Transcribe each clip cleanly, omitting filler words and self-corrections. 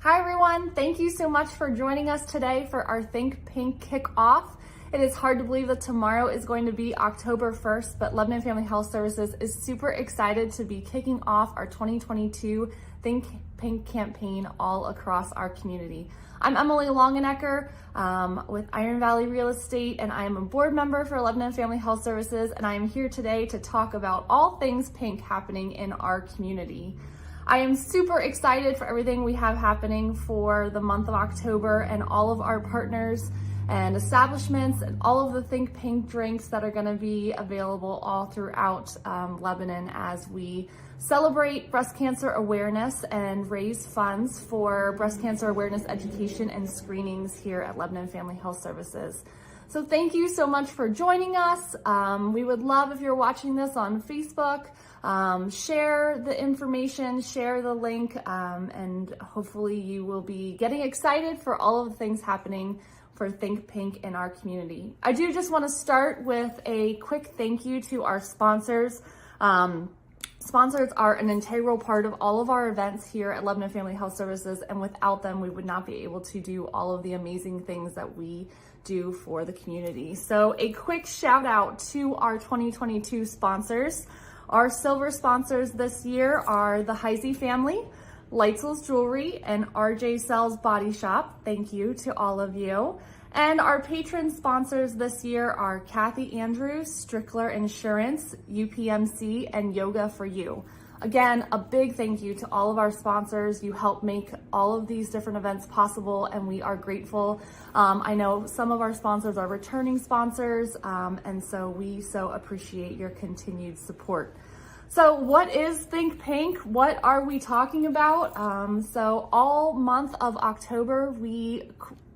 Hi everyone, thank you so much for joining us today for our Think Pink kickoff. It is hard to believe that tomorrow is going to be October 1st, but Lebanon Family Health Services is super excited to be kicking off our 2022 Think Pink campaign all across our community. I'm Emily Longenecker with Iron Valley Real Estate, and I am a board member for Lebanon Family Health Services, and I am here today to talk about all things pink happening in our community. I am super excited for everything we have happening for the month of October and all of our partners and establishments and all of the Think Pink drinks that are going to be available all throughout Lebanon as we celebrate breast cancer awareness and raise funds for breast cancer awareness education and screenings here at Lebanon Family Health Services. So thank you so much for joining us. We would love if you're watching this on Facebook. Share the information, share the link, and hopefully you will be getting excited for all of the things happening for Think Pink in our community. I do just want to start with a quick thank you to our sponsors. Sponsors are an integral part of all of our events here at Lebanon Family Health Services, and without them, we would not be able to do all of the amazing things that we do for the community. So a quick shout out to our 2022 sponsors. Our silver sponsors this year are the Heisey family, Lightsell's Jewelry, and RJ Sells Body Shop. Thank you to all of you. And our patron sponsors this year are Kathy Andrews, Strickler Insurance, UPMC, and Yoga for You. Again, a big thank you to all of our sponsors. You help make all of these different events possible, and we are grateful. I know some of our sponsors are returning sponsors, and so we so appreciate your continued support. So what is Think Pink? What are we talking about? So all month of October, we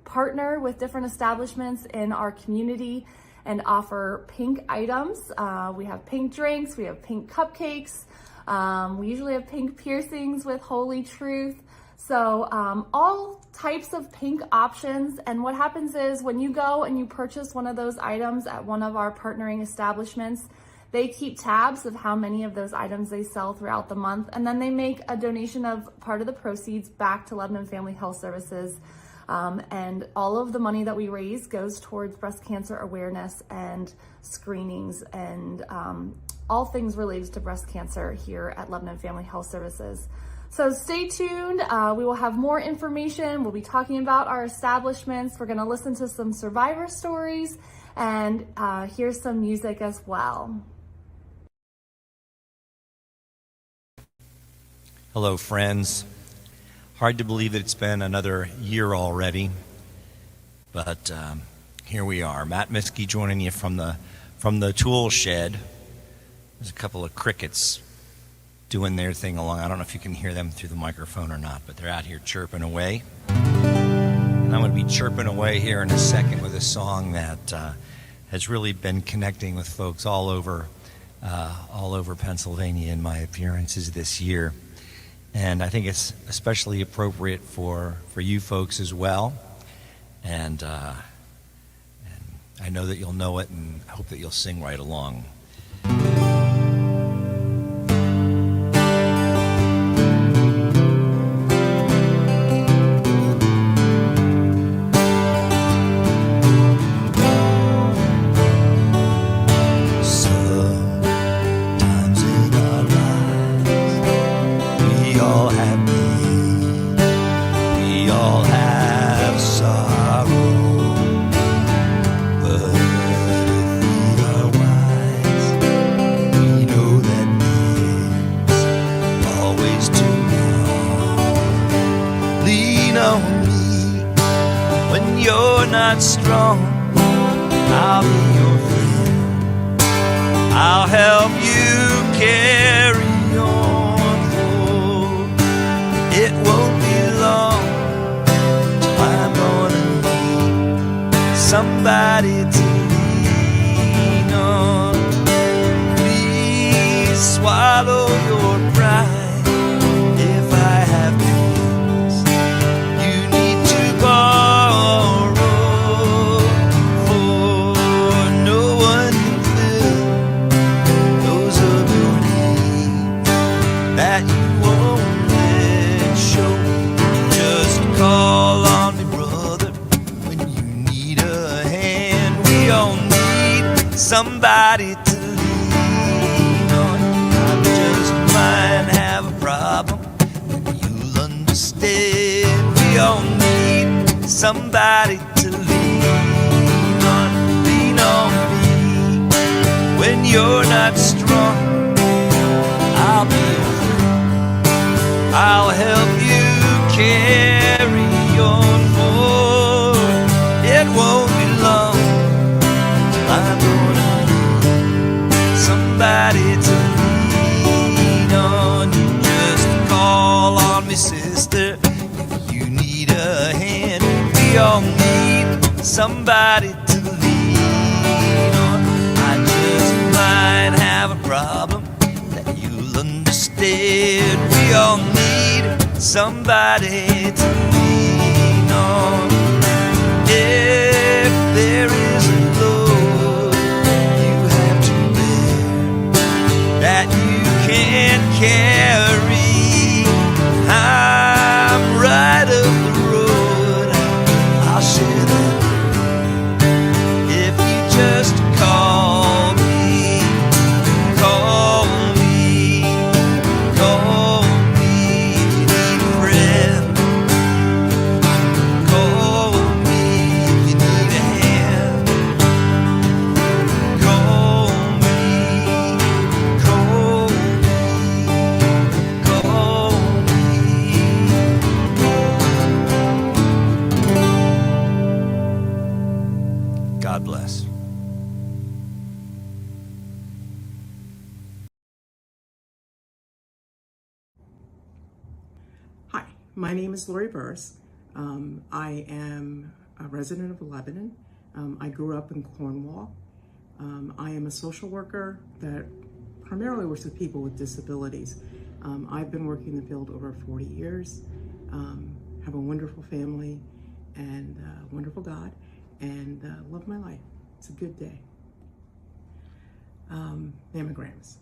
partner with different establishments in our community and offer pink items. We have pink drinks, we have pink cupcakes. We usually have pink piercings with Holy Truth. So all types of pink options. And what happens is when you go and you purchase one of those items at one of our partnering establishments, they keep tabs of how many of those items they sell throughout the month. And then they make a donation of part of the proceeds back to Lebanon Family Health Services. And all of the money that we raise goes towards breast cancer awareness and screenings and all things related to breast cancer here at Lebanon Family Health Services. So stay tuned. We will have more information. We'll be talking about our establishments. We're going to listen to some survivor stories and hear some music as well. Hello, friends. Hard to believe that it's been another year already, but here we are. Matt Miskey joining you from the tool shed. There's a couple of crickets doing their thing along. I don't know if you can hear them through the microphone or not, but they're out here chirping away. And I'm going to be chirping away here in a second with a song that has really been connecting with folks all over Pennsylvania in my appearances this year. And I think it's especially appropriate for you folks as well. And I know that you'll know it, and I hope that you'll sing right along. Not strong, I'll be your friend. I'll help you carry on. Oh, it won't be long till I'm gonna need somebody to lean on. Please swallow your pride if I have dreams you need to borrow. That you won't let show. Just somebody to lean on. I just might have a problem, you'll understand. We all need somebody to lean on. Lean on me when you're not strong. I'll be there. I'll help you carry on forward. It won't be long till I'm gonna need somebody to lean on. You just call on me, sister, if you need a hand. We all need somebody to lean on. I just might have a problem that you'll understand. We all need somebody to lean on. If there is a load you have to bear that you can't carry, I'm right up the road. I'll share that if you just call me, call me, call me. If you need a friend, call me. If you need a hand, call me, call me, call me. God bless. Hi, my name is Lori Burris. I am a resident of Lebanon. I grew up in Cornwall. I am a social worker that primarily works with people with disabilities. I've been working in the field over 40 years, have a wonderful family and a wonderful God, and love my life. It's a good day. Mammograms.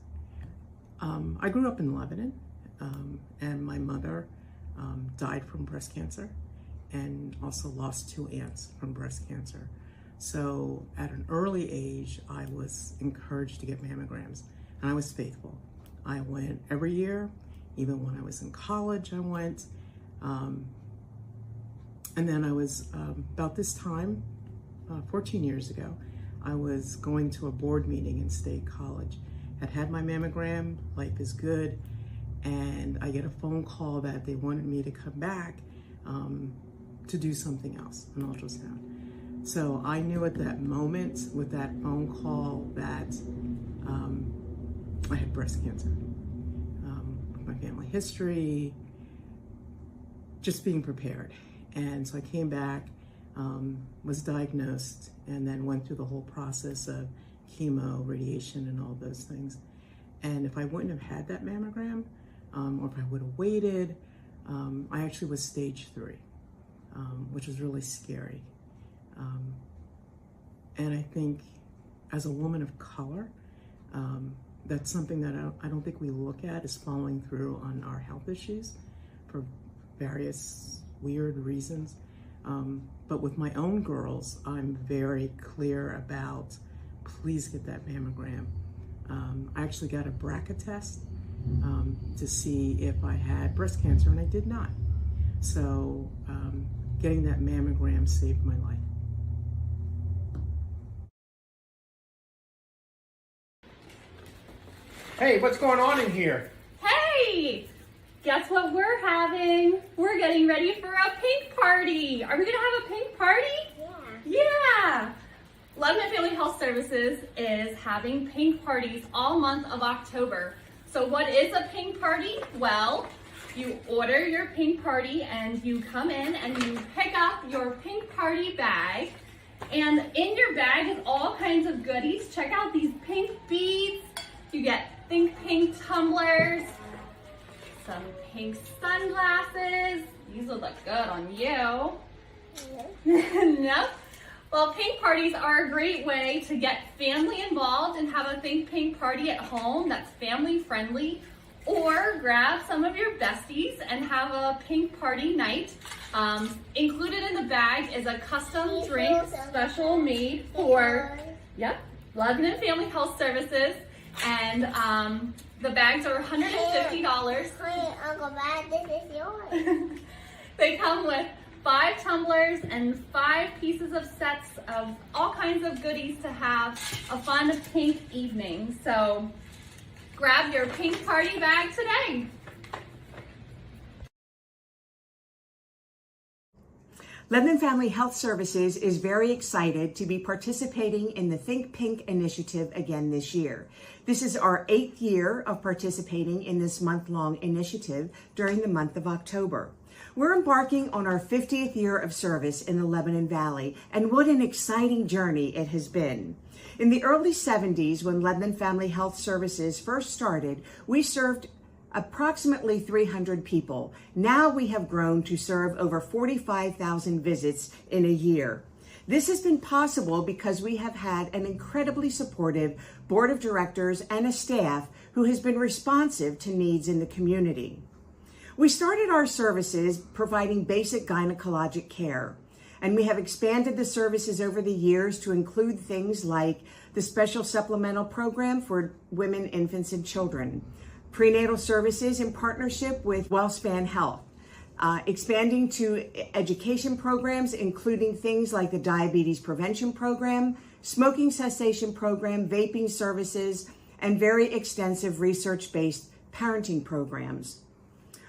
I grew up in Lebanon, and my mother died from breast cancer and also lost 2 aunts from breast cancer. So at an early age, I was encouraged to get mammograms, and I was faithful. I went every year, even when I was in college, I went. And then I was, about this time, 14 years ago, I was going to a board meeting in State College. I'd had my mammogram, life is good, and I get a phone call that they wanted me to come back to do something else, an ultrasound. So I knew at that moment with that phone call that I had breast cancer. With my family history, just being prepared. And so I came back, was diagnosed, and then went through the whole process of chemo, radiation, and all those things. And if I wouldn't have had that mammogram, or if I would have waited, I actually was stage 3, which was really scary. And I think as a woman of color, that's something that I don't think we look at is following through on our health issues for various weird reasons. But with my own girls, I'm very clear about, please get that mammogram. I actually got a BRCA test to see if I had breast cancer, and I did not. So getting that mammogram saved my life. Hey, what's going on in here? Hey! Guess what we're having? We're getting ready for a pink party. Are we gonna have a pink party? Yeah! Lebanon Family Health Services is having pink parties all month of October. So what is a pink party? Well, you order your pink party and you come in and you pick up your pink party bag. And in your bag is all kinds of goodies. Check out these pink beads. You get Think Pink tumblers, some pink sunglasses. These will look good on you. No? Well, pink parties are a great way to get family involved and have a Think Pink party at home that's family friendly, or grab some of your besties and have a pink party night. Included in the bag is a custom drink special made for, yep, Lebanon Family Health Services, and the bags are $150. Honey, Uncle Matt, this is yours. They come with 5 tumblers and 5 pieces of sets of all kinds of goodies to have a fun pink evening. So grab your pink party bag today. Lebanon Family Health Services is very excited to be participating in the Think Pink initiative again this year. This is our 8th year of participating in this month-long initiative during the month of October. We're embarking on our 50th year of service in the Lebanon Valley, and what an exciting journey it has been. In the early 70s, when Lebanon Family Health Services first started, we served approximately 300 people. Now we have grown to serve over 45,000 visits in a year. This has been possible because we have had an incredibly supportive board of directors and a staff who has been responsive to needs in the community. We started our services providing basic gynecologic care, and we have expanded the services over the years to include things like the special supplemental program for women, infants, and children, prenatal services in partnership with WellSpan Health, expanding to education programs, including things like the diabetes prevention program, smoking cessation program, vaping services, and very extensive research-based parenting programs.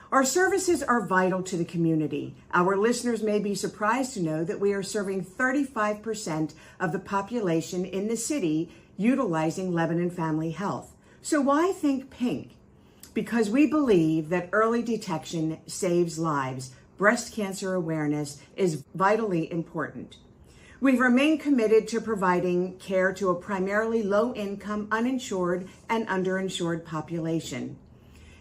Our services are vital to the community. Our listeners may be surprised to know that we are serving 35% of the population in the city utilizing Lebanon Family Health. So why think pink? Because we believe that early detection saves lives. Breast cancer awareness is vitally important. We've remained committed to providing care to a primarily low-income, uninsured, and underinsured population.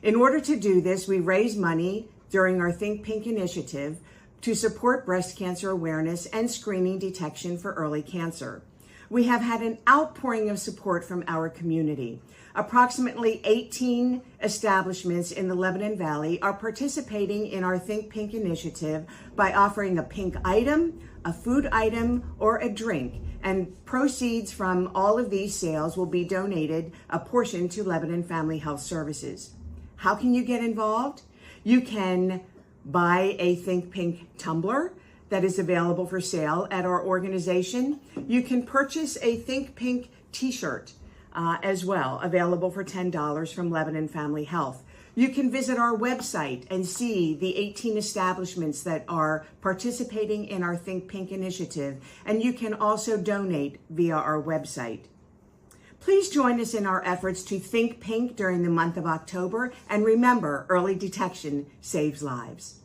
In order to do this, we raise money during our Think Pink initiative to support breast cancer awareness and screening detection for early cancer. We have had an outpouring of support from our community. Approximately 18 establishments in the Lebanon Valley are participating in our Think Pink initiative by offering a pink item, a food item, or a drink. And proceeds from all of these sales will be donated a portion to Lebanon Family Health Services. How can you get involved? You can buy a Think Pink tumbler that is available for sale at our organization. You can purchase a Think Pink t-shirt as well, available for $10 from Lebanon Family Health. You can visit our website and see the 18 establishments that are participating in our Think Pink initiative, and you can also donate via our website. Please join us in our efforts to Think Pink during the month of October, and remember, early detection saves lives.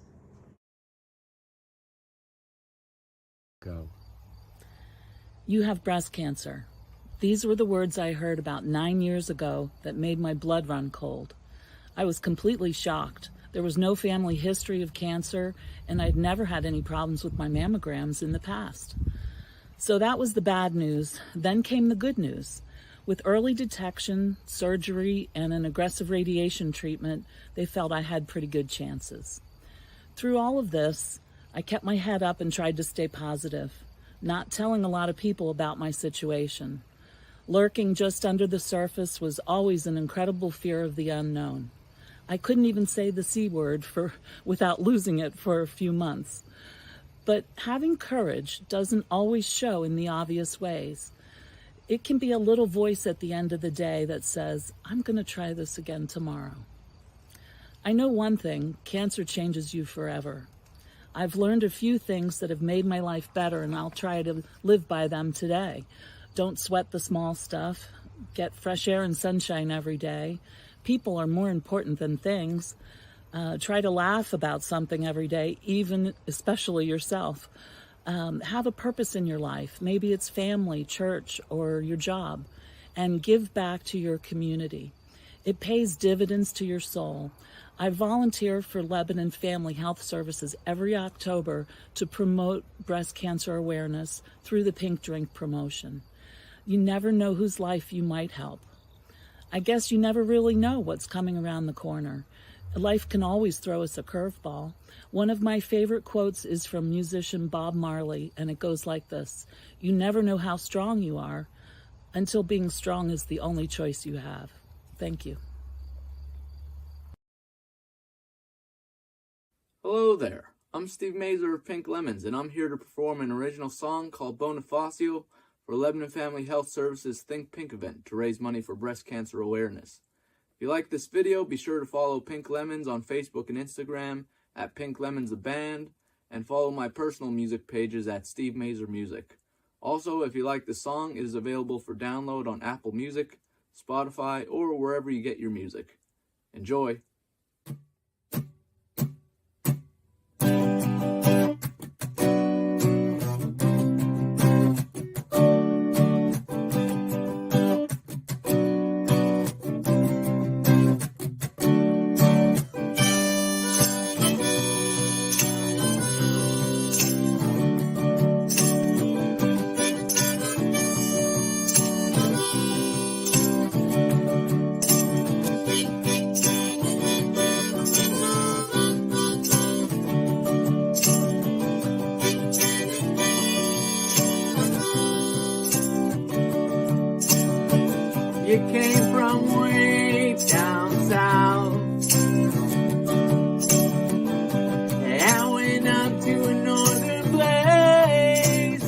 Go. You have breast cancer. These were the words I heard about 9 years ago that made my blood run cold. I was completely shocked. There was no family history of cancer, and I'd never had any problems with my mammograms in the past. So that was the bad news. Then came the good news. With early detection, surgery, and an aggressive radiation treatment, they felt I had pretty good chances. Through all of this, I kept my head up and tried to stay positive, not telling a lot of people about my situation. Lurking just under the surface was always an incredible fear of the unknown. I couldn't even say the C word without losing it for a few months. But having courage doesn't always show in the obvious ways. It can be a little voice at the end of the day that says, I'm going to try this again tomorrow. I know one thing, cancer changes you forever. I've learned a few things that have made my life better, and I'll try to live by them today. Don't sweat the small stuff. Get fresh air and sunshine every day. People are more important than things. Try to laugh about something every day, especially yourself. Have a purpose in your life. Maybe it's family, church, or your job. And give back to your community. It pays dividends to your soul. I volunteer for Lebanon Family Health Services every October to promote breast cancer awareness through the Pink Drink promotion. You never know whose life you might help. I guess you never really know what's coming around the corner. Life can always throw us a curveball. One of my favorite quotes is from musician Bob Marley, and it goes like this: "You never know how strong you are until being strong is the only choice you have. Thank you. Hello there, I'm Steve Mazer of Pink Lemons, and I'm here to perform an original song called Bonifacio for Lebanon Family Health Services Think Pink event to raise money for breast cancer awareness. If you like this video, be sure to follow Pink Lemons on Facebook and Instagram at Pink Lemons the Band, and follow my personal music pages at Steve Mazer Music. Also, if you like the song, it is available for download on Apple Music, Spotify, or wherever you get your music. Enjoy! You came from way down south and went up to a northern place.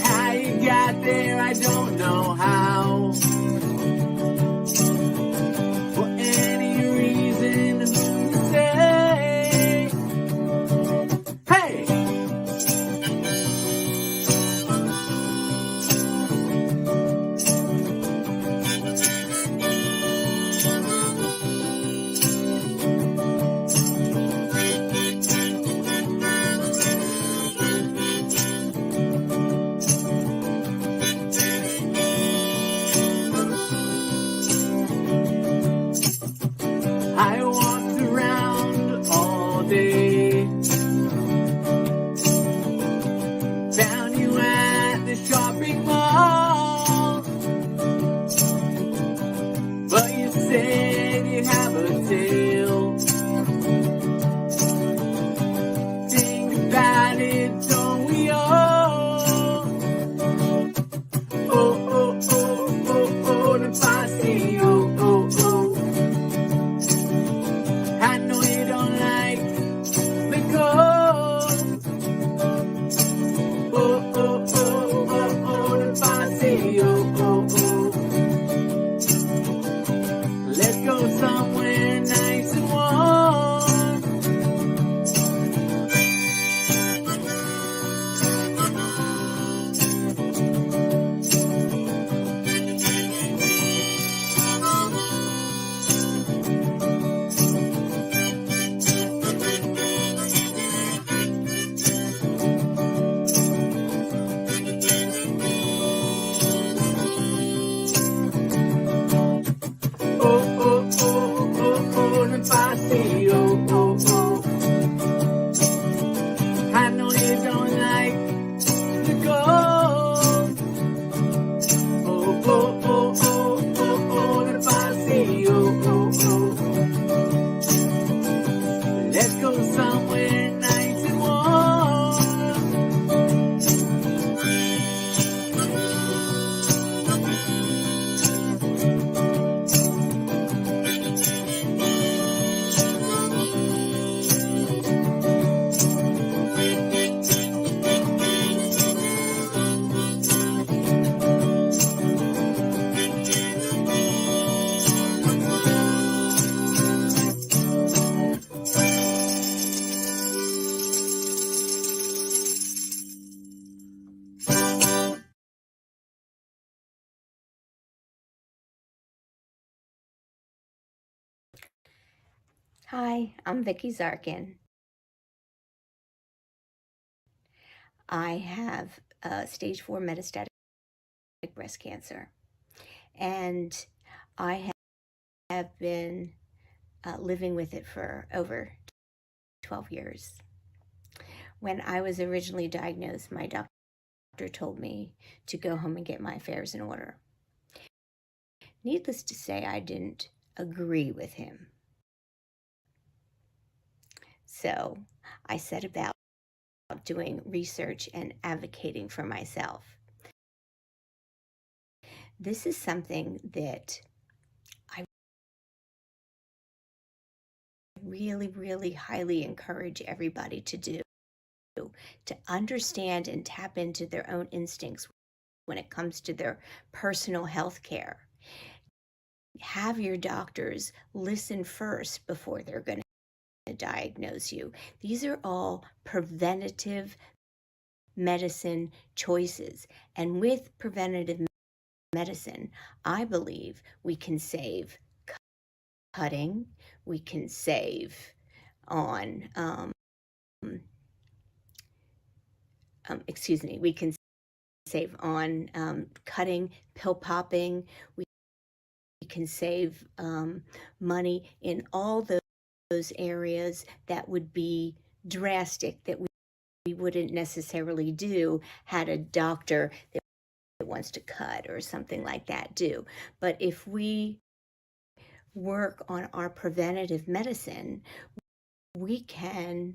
How you got there, I don't know how. For any reason to say, hey! I walked around all day, found you at the shopping mall, but you said you have a tail. Think about it, don't we all? Oh, oh, oh, oh, oh, if I see you, oh, oh. I know you don't like the cold. Oh, oh, oh, oh, oh, if I say you, oh, oh. Let's go somewhere nice and warm. If I see you, oh, oh. I know you don't like the cold. Oh, oh, oh, oh, oh, oh, if I see you, oh, oh. Let's go somewhere nice and warm. Hi, I'm Vicki Zarkin. I have stage 4 metastatic breast cancer, and I have been living with it for over 12 years. When I was originally diagnosed, my doctor told me to go home and get my affairs in order. Needless to say, I didn't agree with him. So I set about doing research and advocating for myself. this is something that I really, really highly encourage everybody to do, to understand and tap into their own instincts when it comes to their personal health care. Have your doctors listen first before they're going to diagnose you. These are all preventative medicine choices. And with preventative medicine, I believe we can save cutting, we can save on, we can save on cutting, pill popping, we can save money in all those areas that would be drastic, that we wouldn't necessarily do had a doctor that wants to cut or something like that do. But if we work on our preventative medicine, we can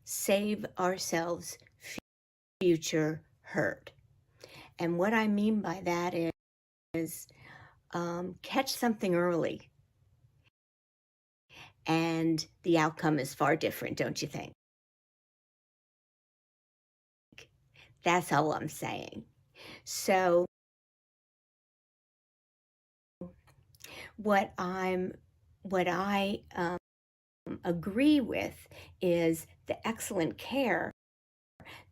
save ourselves future hurt. And what I mean by that is catch something early, and the outcome is far different, don't you think? That's all I'm saying. So what I agree with is the excellent care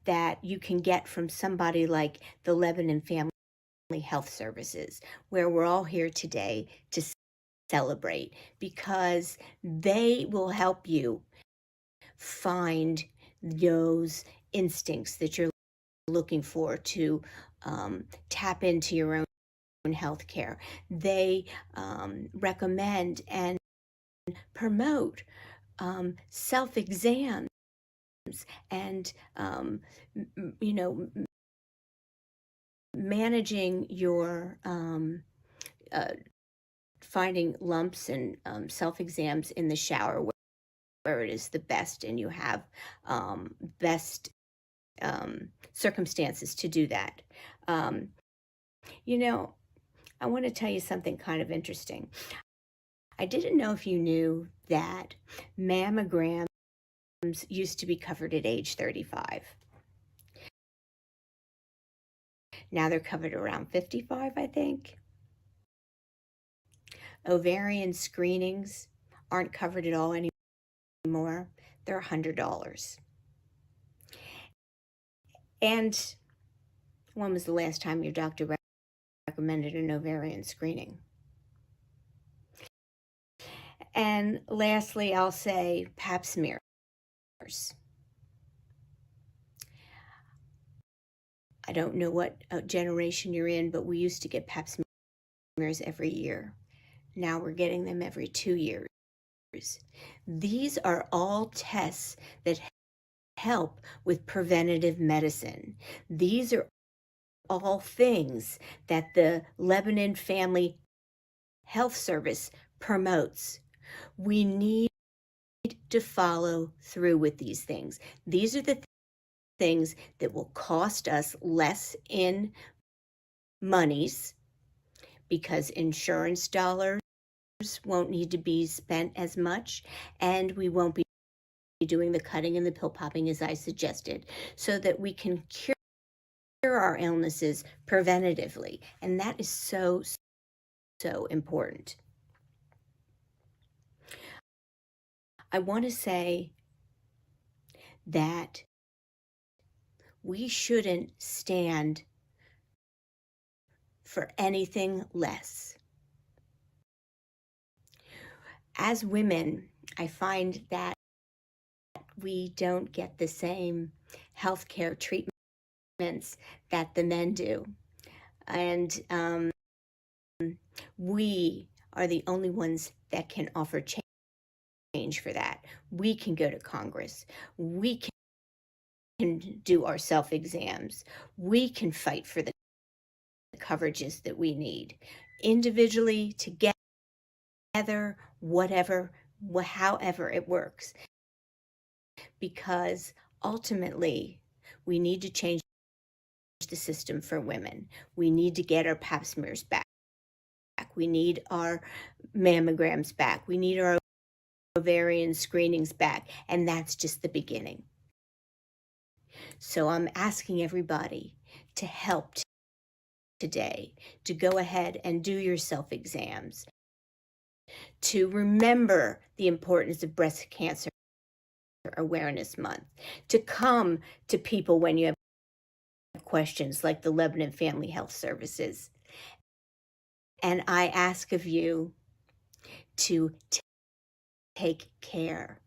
that you can get from somebody like the Lebanon Family Health Services, where we're all here today to celebrate, because they will help you find those instincts that you're looking for to tap into your own health care. They recommend and promote self-exams and managing your finding lumps and self-exams in the shower where it is the best and you have best circumstances to do that. I want to tell you something kind of interesting. I didn't know if you knew that mammograms used to be covered at age 35. Now they're covered around 55, I think. Ovarian screenings aren't covered at all anymore. They're $100. And when was the last time your doctor recommended an ovarian screening? And lastly, I'll say pap smears. I don't know what generation you're in, but we used to get pap smears every year. Now we're getting them every 2 years. These are all tests that help with preventative medicine. These are all things that the Lebanon Family Health Service promotes. We need to follow through with these things. These are the things that will cost us less in monies, because insurance dollars won't need to be spent as much, and we won't be doing the cutting and the pill popping as I suggested, so that we can cure our illnesses preventatively. And that is so, so important. I want to say that we shouldn't stand for anything less. As women, I find that we don't get the same healthcare treatments that the men do. And we are the only ones that can offer change for that. We can go to Congress. We can do our self-exams. We can fight for the coverages that we need. Individually, together, whatever, however it works. Because ultimately, we need to change the system for women. We need to get our pap smears back. We need our mammograms back. We need our ovarian screenings back. And that's just the beginning. So I'm asking everybody to help today, to go ahead and do your self-exams, to remember the importance of Breast Cancer Awareness Month, to come to people when you have questions like the Lebanon Family Health Services. And I ask of you to take care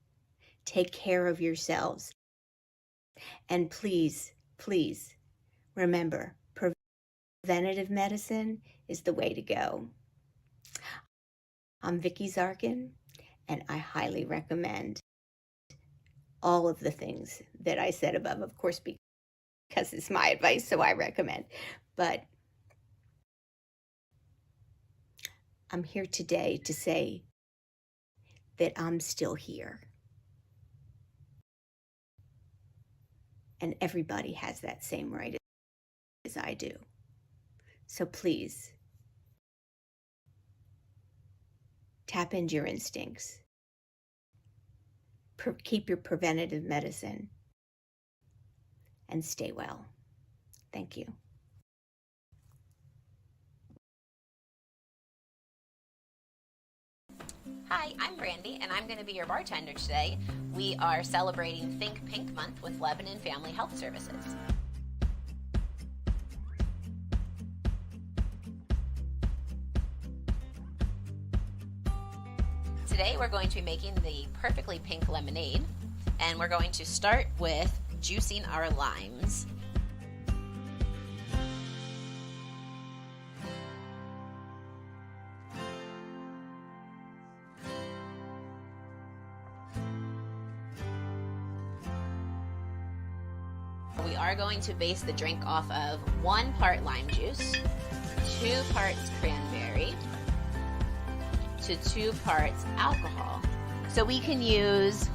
of yourselves. And please, please remember, preventative medicine is the way to go. I'm Vicki Zarkin, and I highly recommend all of the things that I said above, of course, because it's my advice, so I recommend. But I'm here today to say that I'm still here. And everybody has that same right as I do. So please, tap into your instincts. Keep your preventative medicine. And stay well. Thank you. Hi, I'm Brandy, and I'm going to be your bartender today. We are celebrating Think Pink Month with Lebanon Family Health Services. Today we're going to be making the perfectly pink lemonade, and we're going to start with juicing our limes. We are going to base the drink off of 1 part lime juice, 2 parts cranberry, to 2 parts alcohol. So we can use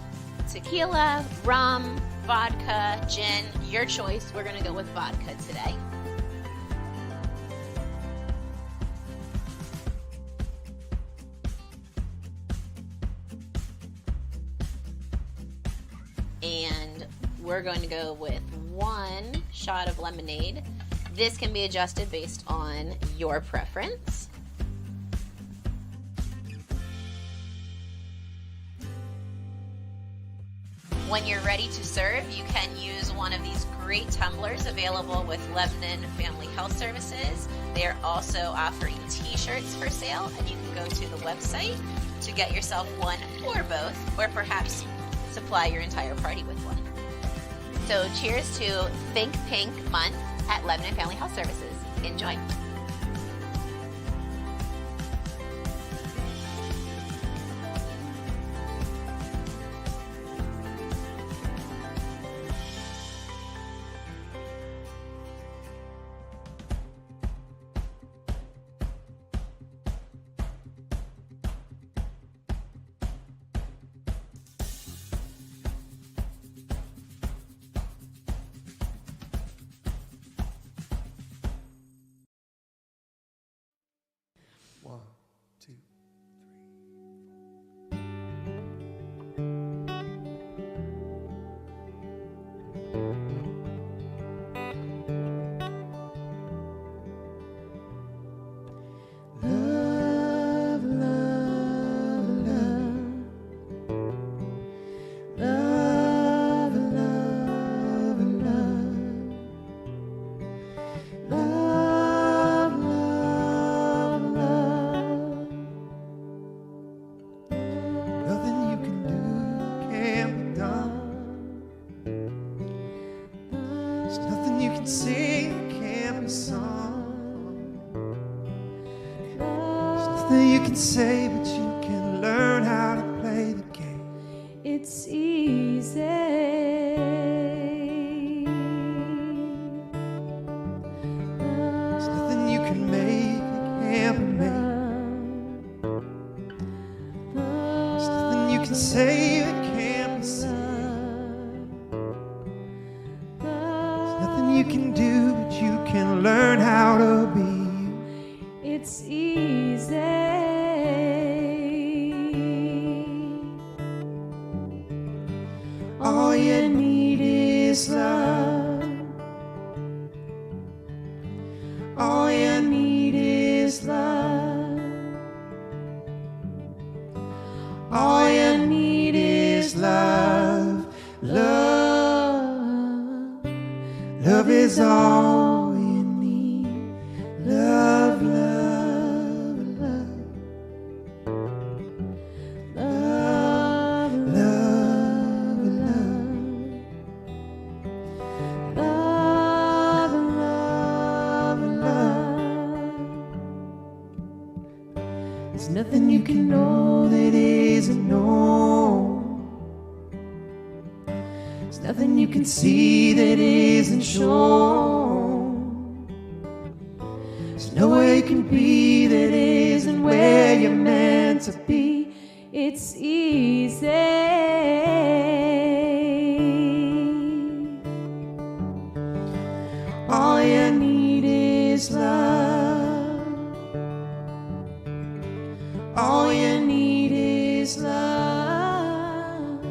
tequila, rum, vodka, gin, your choice. We're gonna go with vodka today. And we're going to go with 1 shot of lemonade. This can be adjusted based on your preference. When you're ready to serve, you can use one of these great tumblers available with Lebanon Family Health Services. They are also offering t-shirts for sale, and you can go to the website to get yourself one or both, or perhaps supply your entire party with one. So cheers to Think Pink Month at Lebanon Family Health Services. Enjoy. One, two. Love, love, love. Love, love, love. Love, love, love. Nothing you can do can't be done. There's nothing you can say that can't be sung. There's nothing you can say, but you can learn how to play the game. It's easy. There's nothing you can make that can't be made. There's nothing you can say that can't be said. There's nothing you can do, but you All you need is love. All you need is love. All you need is love. Love. Love is all you need. Love, love, love. Love, love, love. Love, love, love. There's nothing you can know that isn't known. There's nothing you can see that isn't shown. There's nowhere you can be that isn't where you're meant to be. It's easy. All you need is love. All you need is love.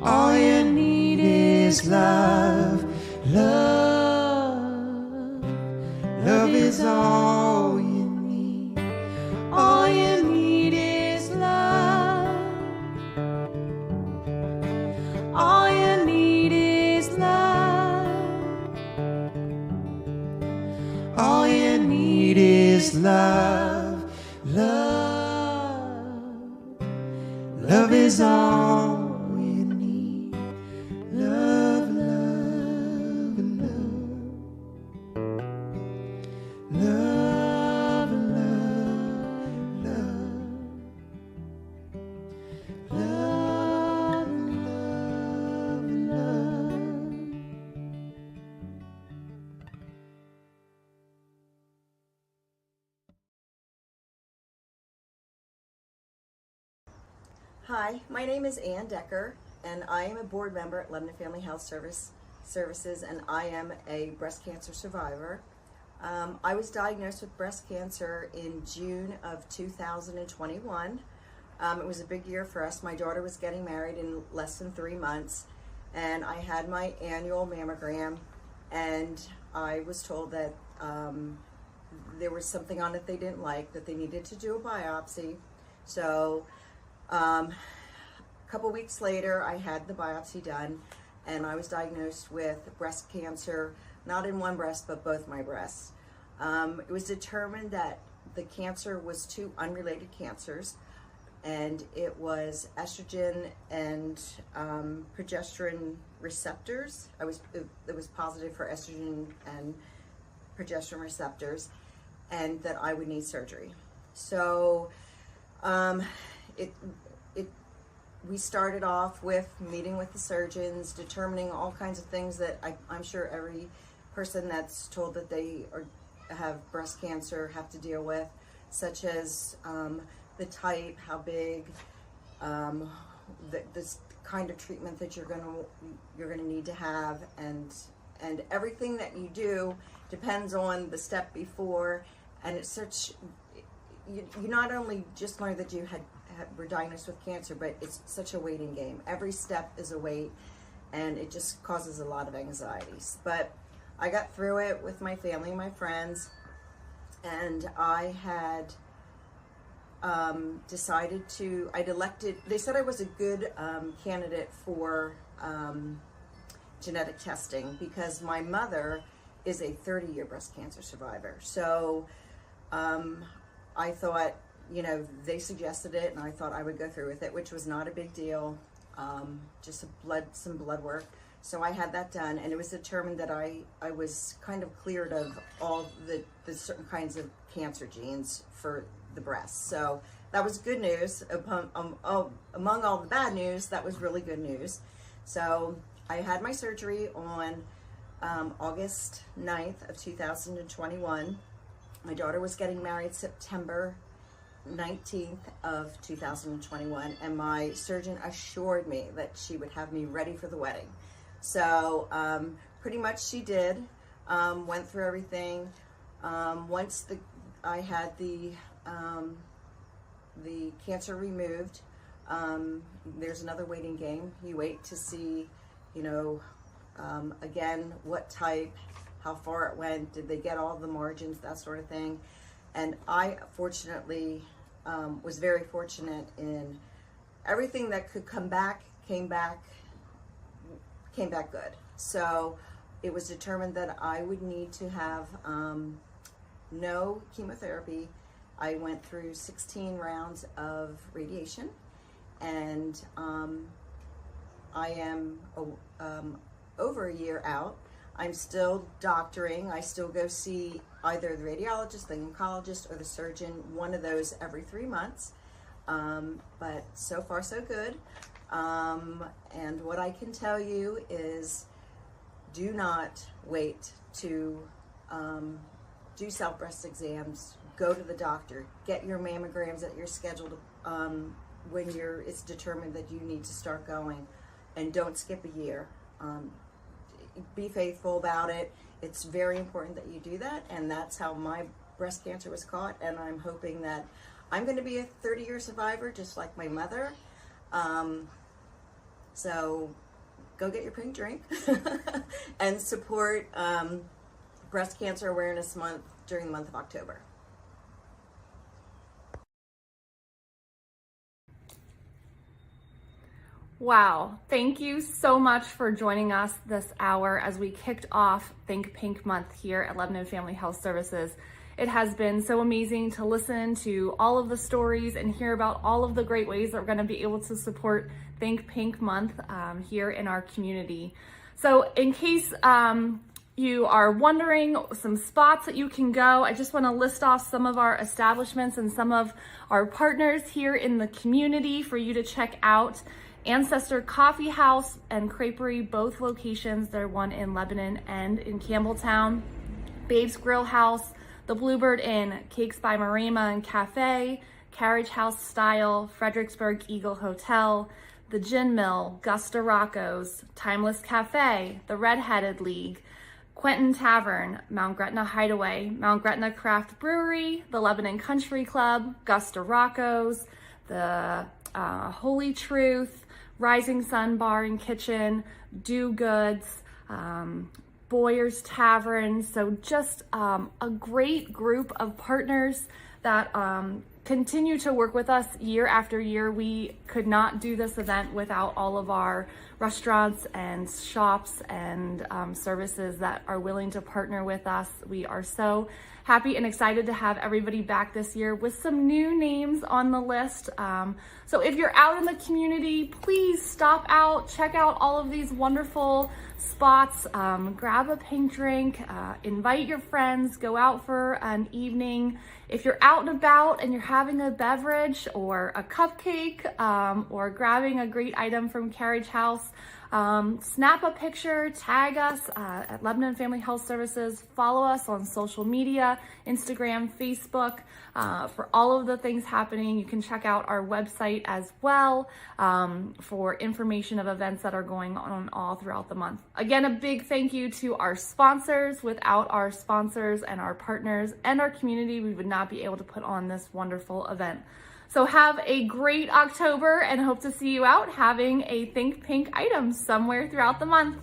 All you need is love. Love. Love is all you need. All you need is love. All you need is love. All you need is love. Love. Love is all you need. Love, love, love. Love, love, love. Love, love, love. Hi, my name is Ann Decker, and I am a board member at Lebanon Family Health Services, and I am a breast cancer survivor. I was diagnosed with breast cancer in June of 2021. It was a big year for us. My daughter was getting married in less than 3 months, and I had my annual mammogram, and I was told that there was something on it they didn't like, that they needed to do a biopsy. So a couple weeks later, I had the biopsy done, and I was diagnosed with breast cancer, not in one breast, but both my breasts. It was determined that the cancer was 2 unrelated cancers, and it was estrogen and progesterone receptors. It was positive for estrogen and progesterone receptors, and that I would need surgery. So we started off with meeting with the surgeons, determining all kinds of things that I'm sure every person that's told that they have breast cancer have to deal with, such as the type, how big, this kind of treatment that you're gonna need to have, and everything that you do depends on the step before. And it's such, you not only just learn that you were diagnosed with cancer, but it's such a waiting game. Every step is a wait, and it just causes a lot of anxieties. But I got through it with my family and my friends, and I had decided to, I'd elected, they said I was a good candidate for genetic testing because my mother is a 30-year breast cancer survivor. So I thought, you know, they suggested it, and I thought I would go through with it, which was not a big deal, just some blood work. So I had that done, and it was determined that I was kind of cleared of all the certain kinds of cancer genes for the breast. So that was good news. Among all the bad news, that was really good news. So I had my surgery on August 9th of 2021. My daughter was getting married September 19th of 2021, and my surgeon assured me that she would have me ready for the wedding. So pretty much she did, went through everything. Once I had the cancer removed. There's another waiting game. You wait to see, again, what type, how far it went, did they get all the margins, that sort of thing. And I fortunately was very fortunate in everything that could come back, came back good. So it was determined that I would need to have no chemotherapy. I went through 16 rounds of radiation, and I am over a year out. I'm still doctoring. I still go see either the radiologist, the oncologist, or the surgeon, one of those every 3 months. But so far so good. And what I can tell you is, do not wait to do self breast exams. Go to the doctor. Get your mammograms that you're scheduled when it's determined that you need to start going, and don't skip a year. Be faithful about it. It's very important that you do that, and that's how my breast cancer was caught, and I'm hoping that I'm going to be a 30-year survivor just like my mother. So go get your pink drink and support Breast Cancer Awareness Month during the month of October. Wow, thank you so much for joining us this hour as we kicked off Think Pink Month here at Lebanon Family Health Services. It has been so amazing to listen to all of the stories and hear about all of the great ways that we're going to be able to support Think Pink Month here in our community. So in case you are wondering some spots that you can go, I just want to list off some of our establishments and some of our partners here in the community for you to check out. Ancestor Coffee House and Creperie, both locations. They're one in Lebanon and in Campbelltown. Babe's Grill House, the Bluebird Inn, Cakes by Marema and Cafe, Carriage House Style, Fredericksburg Eagle Hotel, the Gin Mill, Gusta Rocco's, Timeless Cafe, the Red-Headed League, Quentin Tavern, Mount Gretna Hideaway, Mount Gretna Craft Brewery, the Lebanon Country Club, Gusta Rocco's, the Holy Truth, Rising Sun Bar and Kitchen, Do Goods, Boyer's Tavern. So just a great group of partners that continue to work with us year after year. We could not do this event without all of our restaurants and shops and services that are willing to partner with us. We are so happy and excited to have everybody back this year with some new names on the list. So if you're out in the community, please stop out, check out all of these wonderful spots, grab a pink drink, invite your friends, go out for an evening. If you're out and about and you're having a beverage or a cupcake or grabbing a great item from Carriage House, snap a picture, tag us at Lebanon Family Health Services, follow us on social media, Instagram, Facebook, for all of the things happening. You can check out our website as well for information of events that are going on all throughout the month. Again, a big thank you to our sponsors. Without our sponsors and our partners and our community, we would not be able to put on this wonderful event. So have a great October and hope to see you out having a Think Pink item somewhere throughout the month.